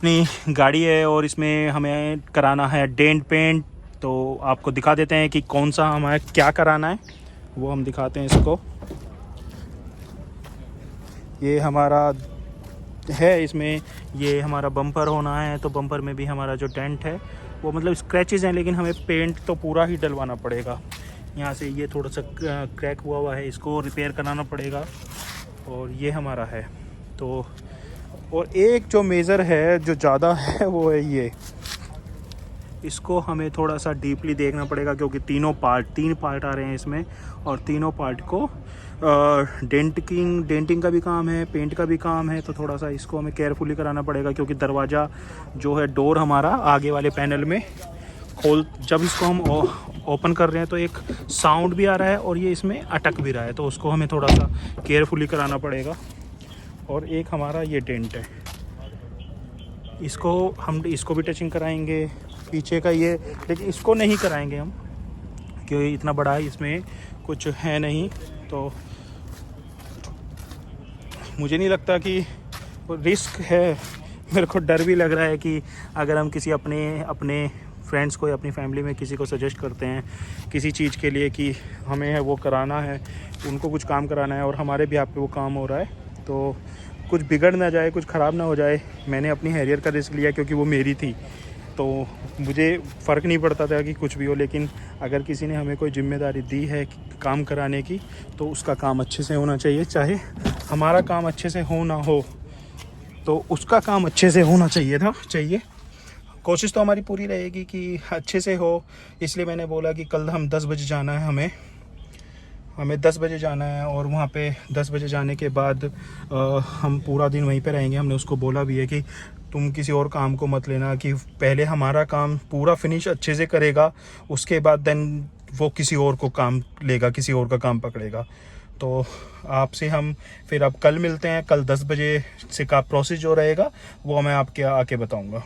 अपनी गाड़ी है और इसमें हमें कराना है डेंट पेंट। तो आपको दिखा देते हैं कि कौन सा हमें क्या कराना है, वो हम दिखाते हैं इसको। ये हमारा है, इसमें ये हमारा बम्पर होना है, तो बम्पर में भी हमारा जो डेंट है वो मतलब स्क्रैचेस हैं, लेकिन हमें पेंट तो पूरा ही डलवाना पड़ेगा। यहाँ से ये थोड़ा सा क्रैक हुआ है, इसको रिपेयर कराना पड़ेगा। और ये हमारा है। तो और एक जो मेज़र है जो ज़्यादा है वो है ये, इसको हमें थोड़ा सा डीपली देखना पड़ेगा, क्योंकि तीन पार्ट आ रहे हैं इसमें, और तीनों पार्ट को डेंटिंग का भी काम है, पेंट का भी काम है। तो थोड़ा सा इसको हमें केयरफुली कराना पड़ेगा, क्योंकि दरवाज़ा जो है, डोर हमारा आगे वाले पैनल में जब इसको हम ओपन कर रहे हैं तो एक साउंड भी आ रहा है और ये इसमें अटक भी रहा है, तो उसको हमें थोड़ा सा केयरफुली कराना पड़ेगा। और एक हमारा ये डेंट है, इसको भी टचिंग कराएंगे, पीछे का ये, लेकिन इसको नहीं कराएंगे हम, क्योंकि इतना बड़ा है, इसमें कुछ है नहीं। तो मुझे नहीं लगता कि रिस्क है, मेरे को डर भी लग रहा है कि अगर हम किसी अपने फ्रेंड्स को या अपनी फैमिली में किसी को सजेस्ट करते हैं किसी चीज़ के लिए कि हमें वो कराना है, उनको कुछ काम कराना है और हमारे भी आप पे वो काम हो रहा है, तो कुछ बिगड़ ना जाए, कुछ ख़राब ना हो जाए। मैंने अपनी हैरियर का रिस्क लिया क्योंकि वो मेरी थी, तो मुझे फ़र्क नहीं पड़ता था कि कुछ भी हो। लेकिन अगर किसी ने हमें कोई जिम्मेदारी दी है काम कराने की, तो उसका काम अच्छे से होना चाहिए। चाहे हमारा काम अच्छे से हो ना हो, तो उसका काम अच्छे से होना चाहिए। कोशिश तो हमारी पूरी रहेगी कि अच्छे से हो। इसलिए मैंने बोला कि कल हम 10 बजे जाना है, हमें 10 बजे जाना है, और वहाँ पे 10 बजे जाने के बाद हम पूरा दिन वहीं पे रहेंगे। हमने उसको बोला भी है कि तुम किसी और काम को मत लेना, कि पहले हमारा काम पूरा फिनिश अच्छे से करेगा, उसके बाद देन वो किसी और को काम लेगा, किसी और का काम पकड़ेगा। तो आपसे हम फिर अब कल मिलते हैं। कल 10 बजे से का प्रोसेस जो रहेगा वो मैं आपके आके बताऊँगा।